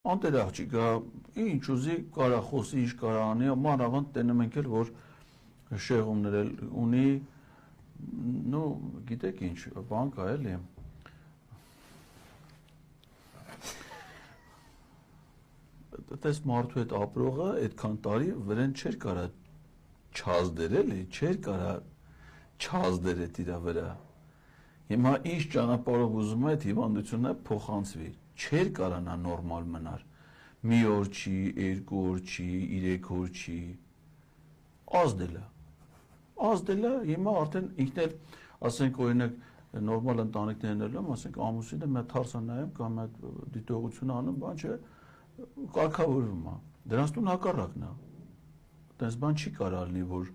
Անտեր աղջիկա, ինչ ուզի կարա խոսի, ինչ կարա անի, մանավանդ տենեմ ենք էլ, որ շեղումներ էլ ունի, նու գիտեք ինչ, բան կա էլի, տես մարդու հետ ապրողը այդքան տարի վրեն չեր կարա չազդեր էլի, չեր կարա չազդեր էդ իրա վրա, հիմա ինչ ճանապարհով ուզում է այդ հիվանդությունը փոխանցվի, չեր կարա նա նորմալ մնար, մի օր չի, երկու օր չի, 3 օր չի, ազդել է, հիմա արդեն ինքն էլ, ասենք օրինակ նորմալ ընտանիքներն էլ եմ, ասենք ամուսինը մի թարսը նայեմ կամ այդ դիտողությունը անում, բան չէ, կարգավորվում է, դրանց տուն հակառակն է, այդպես բան չի կարա լինի, որ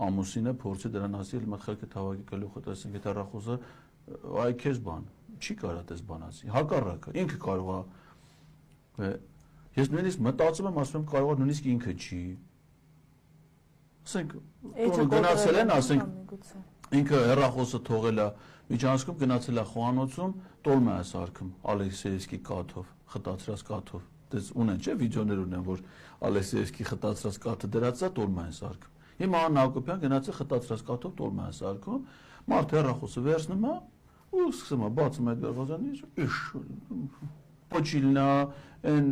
ամուսինը փորձի դրան ասի, էլ մտխելքը թավակի գլուխը տեսնենք, այդ հեռախոսը այ քեզ բան, չի կարա այդպես բան ասի, հակառակը, ինքը կարող է, ես նույնիսկ մտածում եմ, ասում եմ կարող է նույնիսկ ինքը չի, ասենք, տունը գնացել են, ասենք, ինքը հեռախոսը թողել է, միջանցքում գնացել է խոհանոցում, տոլմա է սարքում, Ալեքսեևսկի կաթով, խտացրած կաթով, դες ունեն չէ, վիդեոներ ունեն, որ Ալեքսեևսկի խտացրած կաթը դրած է, տոլմա է սարքում, հիմա Աննա Հակոբյան գնացել խտացրած կաթով տոլմա է սարքում, մարդ հեռախոսը վերցնում է, ու սկսում է, բացում այդ վերղազանից, ոչիլնա, են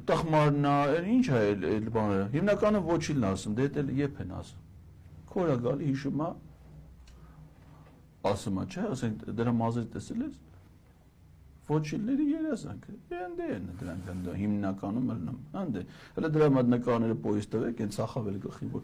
տխմարնա, են ինչ է էլ բաները, հիմնականը ոչիլն ասում, դե էլ եփ են ասում, քորա գալի հիշում է, ասում է, չէ, ասենք դրա մազերը տեսել ես, ոչիլների երազանքը, ենդ են դրանք հիմնականում ելնում, հանդե, հələ դրա նկարները պոյիս տվեք, են ծախավել գլխին, որ